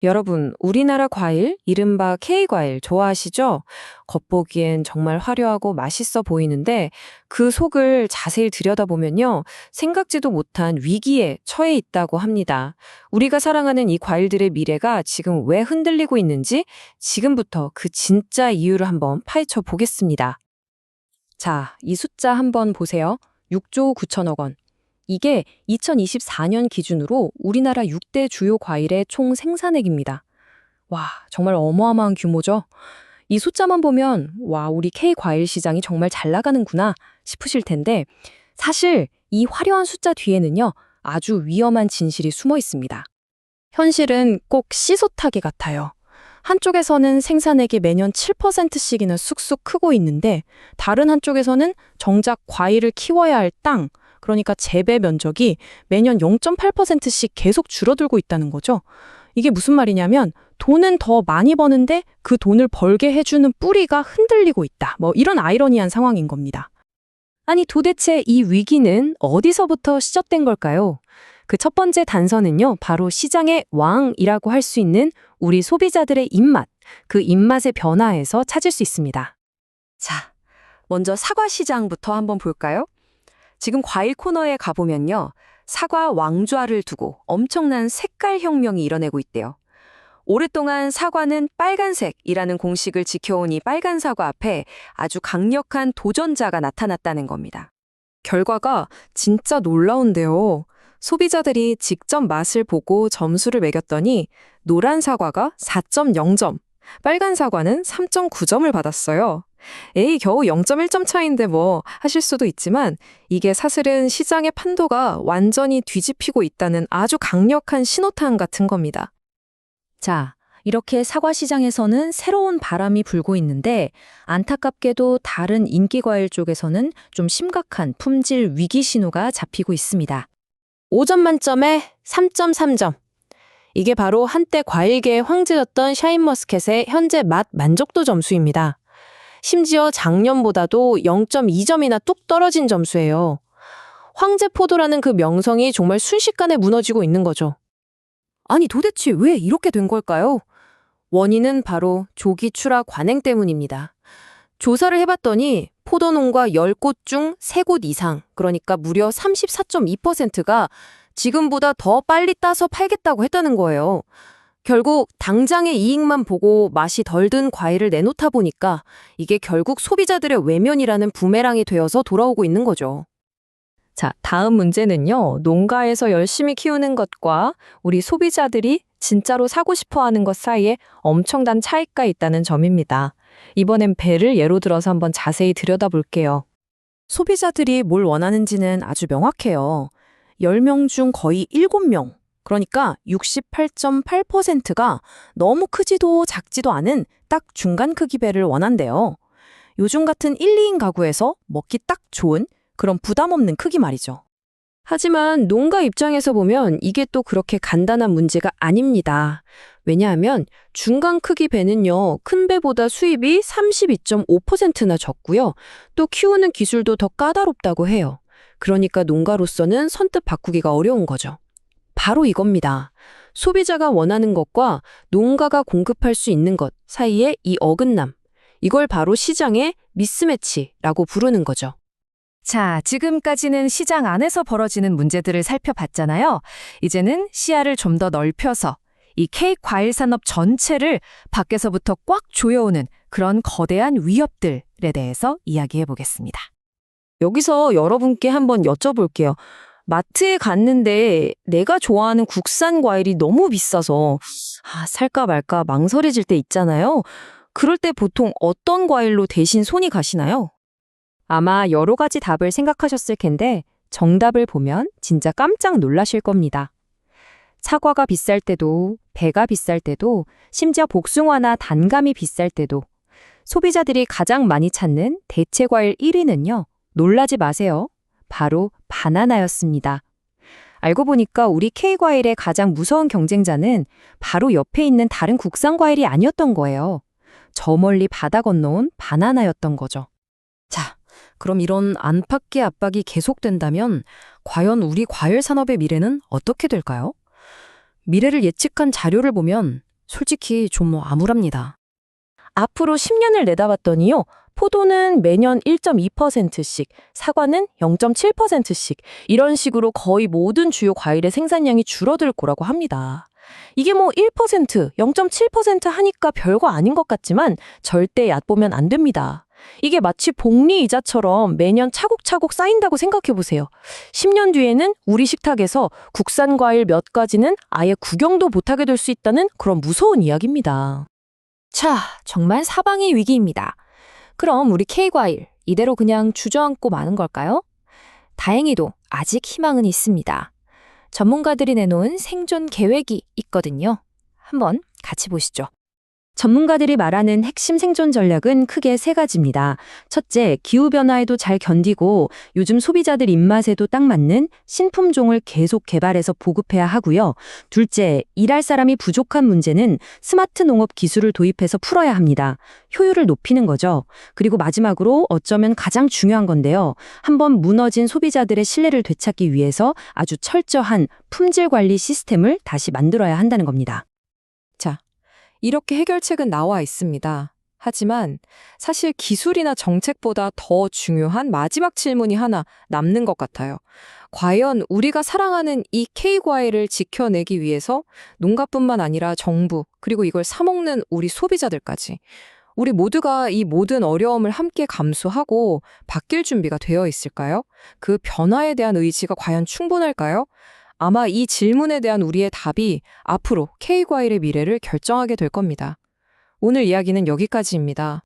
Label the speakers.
Speaker 1: 여러분, 우리나라 과일, 이른바 K과일 좋아하시죠? 겉보기엔 정말 화려하고 맛있어 보이는데 그 속을 자세히 들여다보면요, 생각지도 못한 위기에 처해 있다고 합니다. 우리가 사랑하는 이 과일들의 미래가 지금 왜 흔들리고 있는지 지금부터 그 진짜 이유를 한번 파헤쳐 보겠습니다. 자, 이 숫자 한번 보세요. 6조 9천억 원. 이게 2024년 기준으로 우리나라 6대 주요 과일의 총 생산액입니다. 와, 정말 어마어마한 규모죠? 이 숫자만 보면, 와, 우리 K 과일 시장이 정말 잘 나가는구나 싶으실 텐데, 사실 이 화려한 숫자 뒤에는요, 아주 위험한 진실이 숨어 있습니다. 현실은 꼭 시소타기 같아요. 한쪽에서는 생산액이 매년 7%씩이나 쑥쑥 크고 있는데, 다른 한쪽에서는 정작 과일을 키워야 할 땅, 그러니까 재배 면적이 매년 0.8%씩 계속 줄어들고 있다는 거죠. 이게 무슨 말이냐면 돈은 더 많이 버는데 그 돈을 벌게 해주는 뿌리가 흔들리고 있다. 이런 아이러니한 상황인 겁니다. 아니 도대체 이 위기는 어디서부터 시작된 걸까요? 그 첫 번째 단서는요, 바로 시장의 왕이라고 할 수 있는 우리 소비자들의 입맛, 그 입맛의 변화에서 찾을 수 있습니다. 자, 먼저 사과 시장부터 한번 볼까요? 지금 과일 코너에 가보면요, 사과 왕좌를 두고 엄청난 색깔 혁명이 일어나고 있대요. 오랫동안 사과는 빨간색이라는 공식을 지켜온 이 빨간 사과 앞에 아주 강력한 도전자가 나타났다는 겁니다. 결과가 진짜 놀라운데요. 소비자들이 직접 맛을 보고 점수를 매겼더니 노란 사과가 4.0점, 빨간 사과는 3.9점을 받았어요. 에이, 겨우 0.1점 차이인데 하실 수도 있지만 이게 사실은 시장의 판도가 완전히 뒤집히고 있다는 아주 강력한 신호탄 같은 겁니다. 자, 이렇게 사과 시장에서는 새로운 바람이 불고 있는데 안타깝게도 다른 인기 과일 쪽에서는 좀 심각한 품질 위기 신호가 잡히고 있습니다. 5점 만점에 3.3점. 이게 바로 한때 과일계의 황제였던 샤인머스켓의 현재 맛 만족도 점수입니다. 심지어 작년보다도 0.2점이나 뚝 떨어진 점수예요. 황제 포도라는 그 명성이 정말 순식간에 무너지고 있는 거죠. 아니 도대체 왜 이렇게 된 걸까요? 원인은 바로 조기 출하 관행 때문입니다. 조사를 해봤더니 포도농가 10곳 중 3곳 이상, 그러니까 무려 34.2%가 지금보다 더 빨리 따서 팔겠다고 했다는 거예요. 결국 당장의 이익만 보고 맛이 덜 든 과일을 내놓다 보니까 이게 결국 소비자들의 외면이라는 부메랑이 되어서 돌아오고 있는 거죠. 자, 다음 문제는요, 농가에서 열심히 키우는 것과 우리 소비자들이 진짜로 사고 싶어 하는 것 사이에 엄청난 차이가 있다는 점입니다. 이번엔 배를 예로 들어서 한번 자세히 들여다볼게요. 소비자들이 뭘 원하는지는 아주 명확해요. 10명 중 거의 7명, 그러니까 68.8%가 너무 크지도 작지도 않은 딱 중간 크기 배를 원한대요. 요즘 같은 1, 2인 가구에서 먹기 딱 좋은 그런 부담 없는 크기 말이죠. 하지만 농가 입장에서 보면 이게 또 그렇게 간단한 문제가 아닙니다. 왜냐하면 중간 크기 배는요, 큰 배보다 수입이 32.5%나 적고요. 또 키우는 기술도 더 까다롭다고 해요. 그러니까 농가로서는 선뜻 바꾸기가 어려운 거죠. 바로 이겁니다. 소비자가 원하는 것과 농가가 공급할 수 있는 것 사이의 이 어긋남. 이걸 바로 시장의 미스매치라고 부르는 거죠. 자, 지금까지는 시장 안에서 벌어지는 문제들을 살펴봤잖아요. 이제는 시야를 좀 더 넓혀서 이 케이크 과일 산업 전체를 밖에서부터 꽉 조여오는 그런 거대한 위협들에 대해서 이야기해 보겠습니다. 여기서 여러분께 한번 여쭤볼게요. 마트에 갔는데 내가 좋아하는 국산 과일이 너무 비싸서 살까 말까 망설여질 때 있잖아요. 그럴 때 보통 어떤 과일로 대신 손이 가시나요? 아마 여러 가지 답을 생각하셨을 텐데 정답을 보면 진짜 깜짝 놀라실 겁니다. 사과가 비쌀 때도, 배가 비쌀 때도, 심지어 복숭아나 단감이 비쌀 때도 소비자들이 가장 많이 찾는 대체 과일 1위는요. 놀라지 마세요. 바로 바나나였습니다. 알고 보니까 우리 K과일의 가장 무서운 경쟁자는 바로 옆에 있는 다른 국산 과일이 아니었던 거예요. 저 멀리 바다 건너온 바나나였던 거죠. 자, 그럼 이런 안팎의 압박이 계속된다면 과연 우리 과일 산업의 미래는 어떻게 될까요? 미래를 예측한 자료를 보면
Speaker 2: 솔직히 좀 암울합니다.
Speaker 1: 앞으로 10년을 내다봤더니요. 포도는 매년 1.2%씩, 사과는 0.7%씩 이런 식으로 거의 모든 주요 과일의 생산량이 줄어들 거라고 합니다. 이게 뭐 1%, 0.7% 하니까 별거 아닌 것 같지만 절대 얕보면 안 됩니다. 이게 마치 복리 이자처럼 매년 차곡차곡 쌓인다고 생각해 보세요. 10년 뒤에는 우리 식탁에서 국산 과일 몇 가지는 아예 구경도 못하게 될 수 있다는 그런 무서운 이야기입니다.
Speaker 2: 자, 정말 사방이 위기입니다. 그럼 우리 K과일, 이대로 그냥 주저앉고 마는 걸까요? 다행히도 아직 희망은 있습니다. 전문가들이 내놓은 생존 계획이 있거든요. 한번 같이 보시죠.
Speaker 1: 전문가들이 말하는 핵심 생존 전략은 크게 세 가지입니다. 첫째, 기후변화에도 잘 견디고 요즘 소비자들 입맛에도 딱 맞는 신품종을 계속 개발해서 보급해야 하고요. 둘째, 일할 사람이 부족한 문제는 스마트 농업 기술을 도입해서 풀어야 합니다. 효율을 높이는 거죠. 그리고 마지막으로 어쩌면 가장 중요한 건데요. 한번 무너진 소비자들의 신뢰를 되찾기 위해서 아주 철저한 품질 관리 시스템을 다시 만들어야 한다는 겁니다. 자, 이렇게 해결책은 나와 있습니다. 하지만 사실 기술이나 정책보다 더 중요한 마지막 질문이 하나 남는 것 같아요. 과연 우리가 사랑하는 이 K과일을 지켜내기 위해서 농가뿐만 아니라 정부, 그리고 이걸 사 먹는 우리 소비자들까지 우리 모두가 이 모든 어려움을 함께 감수하고 바뀔 준비가 되어 있을까요? 그 변화에 대한 의지가 과연 충분할까요? 아마 이 질문에 대한 우리의 답이 앞으로 K과일의 미래를 결정하게 될 겁니다. 오늘 이야기는 여기까지입니다.